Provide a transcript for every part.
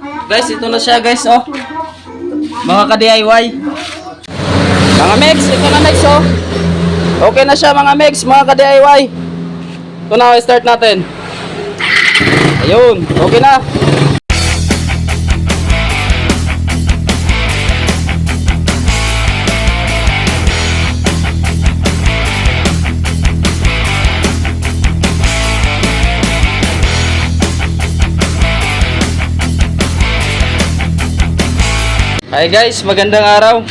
Guys, ito na siya guys, oh. Mga ka-DIY. Mga mix, ito na mix, oh. Okay na siya mga mix, mga ka-DIY. Ito na, start natin. Ayun, okay na. Hi guys, magandang araw.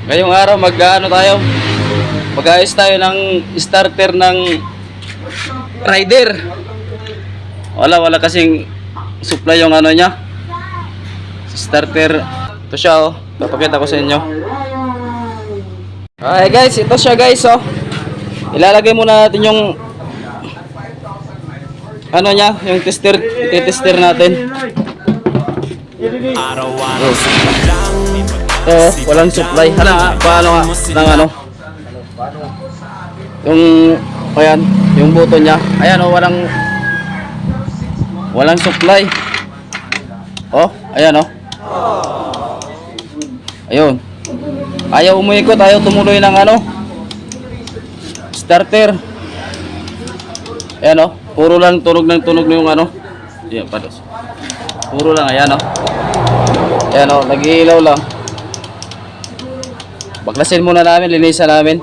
Ngayong araw mag-ano tayo? Mag-ayos tayo ng starter ng rider. Wala kasing supply yung ano niya. Starter. Ito siya, oh. Papakita ko sa inyo. Hi guys, ito siya guys, oh. Ilalagay muna natin yung ano niya, yung tester, i-tester natin. Walang supply. Paano nga ng ano? Yung ayan, yung button niya. Ayan, oh, walang supply. Oh, ayan, oh. Ayun. Ayaw umikot, ayaw tumuloy ng ano? Starter. Ayan, oh. Puro lang tunog yung ano. Ayan, pados. Puro lang, ayan, oh. Ayan, oh, nag-iilaw lang. Baklasin muna namin, linisan namin.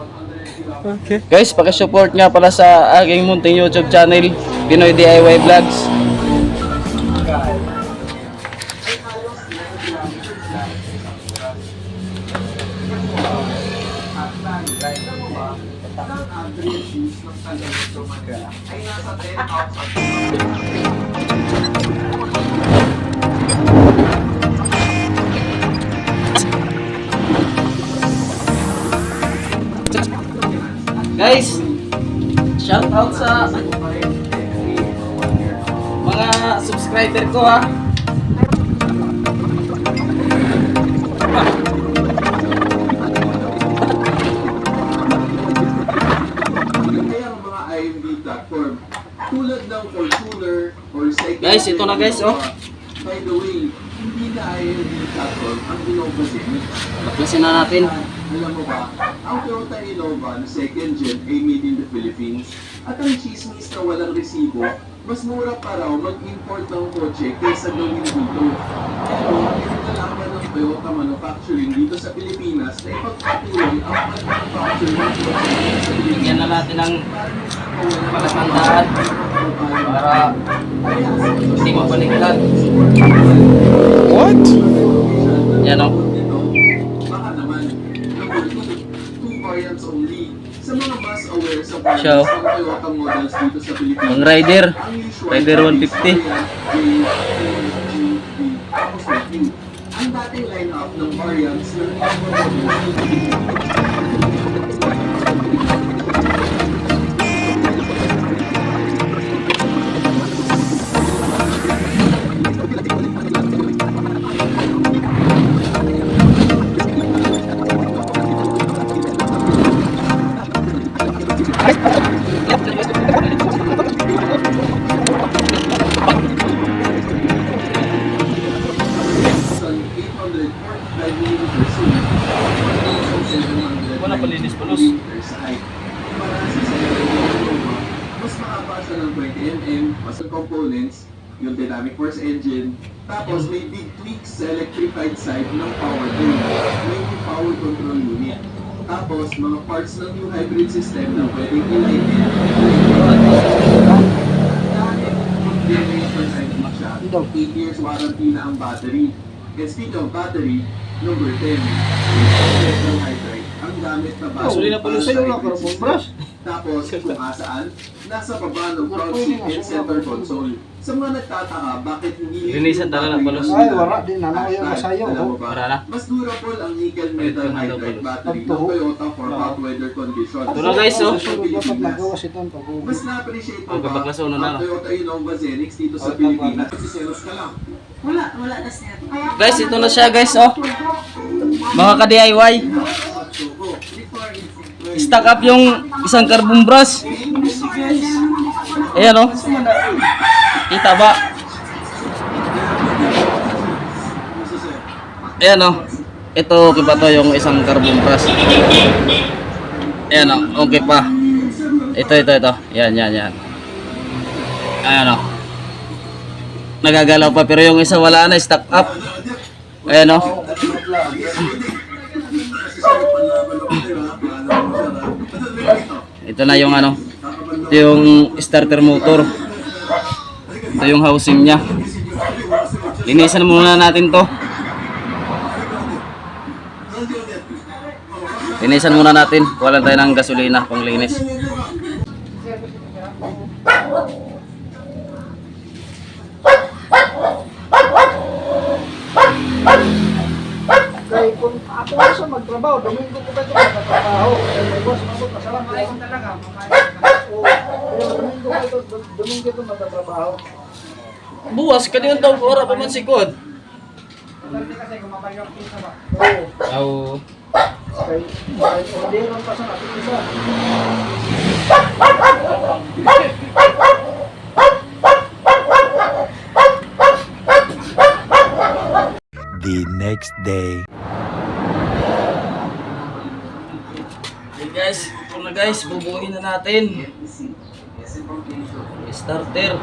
Okay. Guys, paki-support nga pala sa aking munting YouTube channel, Pinoy DIY Vlogs. Guys, shout out sa mga subscriber ko, ha. Platform tulad ng Fortuner or Cycle. Guys, ito na guys, oh. By the way, hindi na IMV platform ang Innova Zenith. Baklasin na natin. Alam mo ba, ang Toyota Innova na second gen ay made in the Philippines at ang chismis na walang resibo, mas mura pa raw mag-import ng kotse kaysa gawin dito. Pero, nalaman ng Toyota Manufacturing dito sa Pilipinas na ipagpatuloy ang manufacturing ng kotse sa Pilipinas. Bigyan na natin ng palatandaan para hindi mapaligtad. What? Yan, oh. Baka naman, number 2 variants only. Sa mga mas aware sa variants Show. ng Toyota models dito sa Pilipinas. Pang rider. Ang usual Rider 150. Tapos review. Ang dating lineup ng variants ng Innova models. Wala palinis palos. Mas mahaba siya ng 20mm, mas components, yung dynamic force engine, tapos may big tweaks sa electrified side ng powertrain, may new power control unit, tapos mga parts ng new hybrid system na pwedeng i-lighten, 8 years warranty na ang battery. And speaking of battery, number 10, ng hydride. Ang gamit na battery para sa hybrid system. Tapos kung asaan, nasa baba ng front seat and center console. Sa mga nagtataka, bakit hindi Linisan talaga ng palos. Ay, wala din. Ano yung masayaw, alam mo oh. ba? Wala na. Mas durable ang nickel metal hydride battery ng Toyota for hot weather conditions. Ito na, guys, oh. Dapat magawas ito ang pag-uwi. Mas na-appreciate mo Ang ba kabaklaso na ang na. Toyota Innova Zenith dito sa Pilipinas? Siselos ka lang. Wala na sir. Guys, ito na siya guys, oh. Mga ka-DIY. Stack up yung isang carbon brush. Ayan, oh. Kita ba? Ayan o. Ito, okay pa to yung isang carbon brush. Ayan o, okay pa. Ito. Yan. Ayan o. Nagagalaw pa pero yung isa wala na, stuck up. Ayan o. Ito na yung ano. Ito yung starter motor. Ito yung housing niya. Linisan muna natin to. Linisan muna natin. Kuha tayo ng gasolina pang linis. Kaya kung ako na siya magtrabaho, Domingo ko ba ito magtrabaho? Kaya boss, mabot, masarap na yun talaga. Oo, kaya Domingo ito magtrabaho. Buwas, kanina daw ora pa man sikod. Kasi kumabalik ako sa ba? Oo. Oo. Kaya hindi lang pa sa natin isa. The next day. Okay guys, ito na guys, bubuuin na natin. Starter.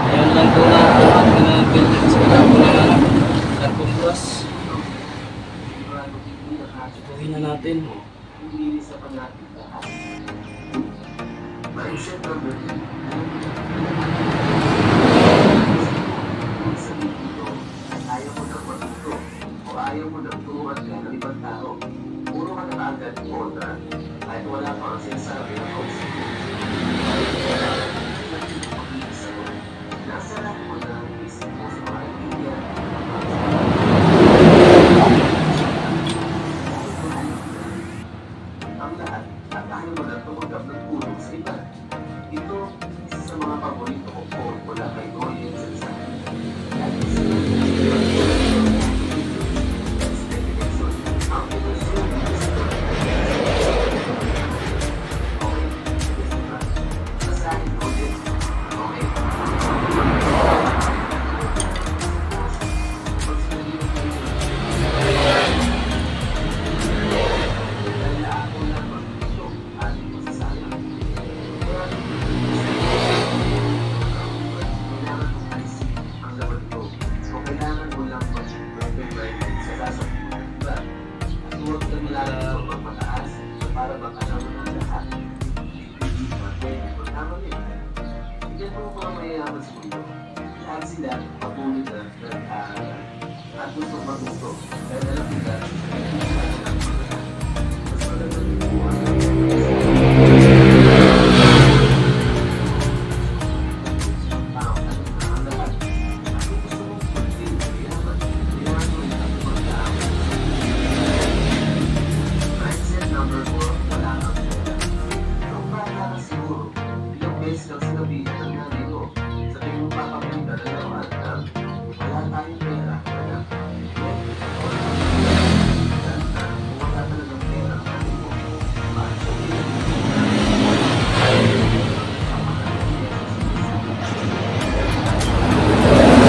Ayan lang ito na ating building sa katapo ng ano, carbon brush. Bubuuin na natin. Ayaw mo nang turuan ka ng ibang tao. Puro ka na kaagad kontra. Kahit wala pa ang sinasabi ng host. Nasa lang mo na ang isip mo sa mga kaibigan. Ang lahat, at ayaw mo na tumanggap ng tulong sa iba. Ito, isa sa mga paborito ko po mula kay Noye sa para makalaman ng lahat. Tama rin. Tignan mo mga mayayaman sa mundo. Lahat sila patuloy na nag-aaral. At gusto matuto. Kaya alam nila, mas magandang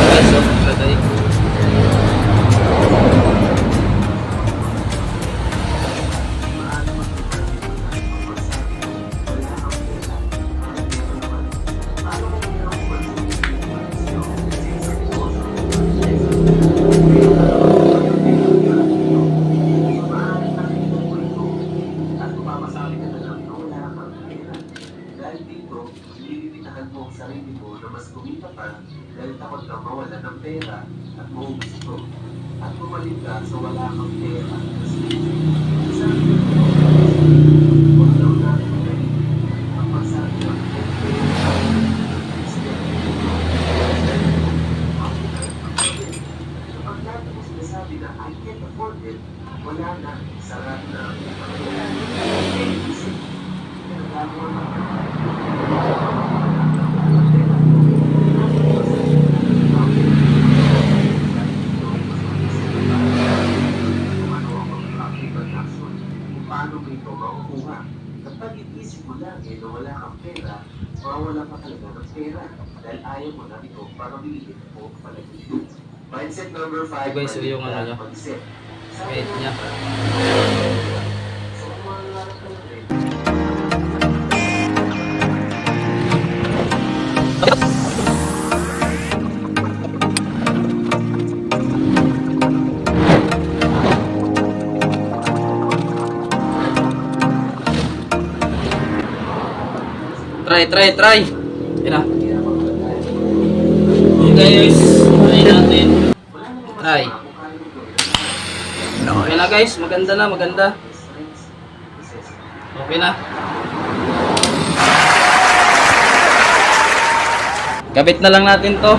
Guys, so, patay. dahil dito, nililitahan mo ang sarili mo na mas kumita pa dahil takot kang mawalan ng pera at maubos ito. At bumalik ka sa wala kang pera. Sabi ko, huwag daw natin kayo ang pagsabi ng pera. Kapag natin mo sinasabi na I can't afford it, wala na, sarap na. Paano mo ito makukuha? Kapag iisip mo lang na wala kang pera, mawawala ka talaga ng pera dahil ayaw mo na ito para bilhin mo palagi. Mindset number 5. Ito guys, so yung ano niya. Weight niya. Try. Yan na. Okay guys, try natin. Try. Okay na guys, maganda. Okay na. Kabit na lang natin to.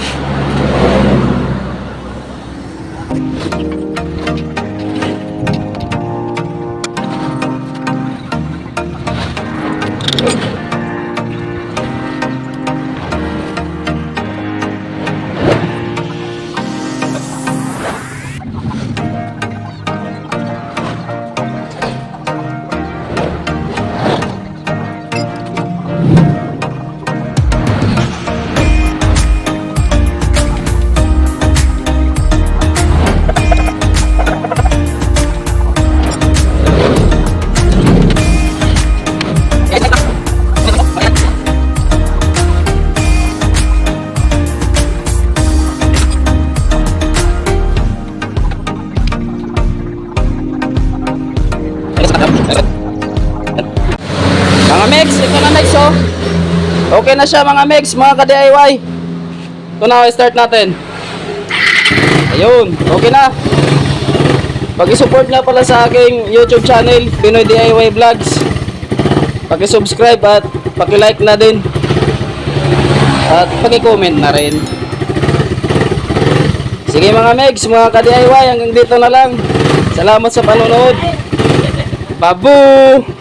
Mga Mex, ito na Mex oh. Okay na siya mga Mex, mga ka-DIY. Ito na, start natin. Ayun, okay na. Pag-support nga pala sa aking YouTube channel, Pinoy DIY Vlogs. Pag-subscribe at pag-like na din. At pag-comment na rin. Sige mga Mex, mga ka-DIY, hanggang dito na lang. Salamat sa panonood. Babu!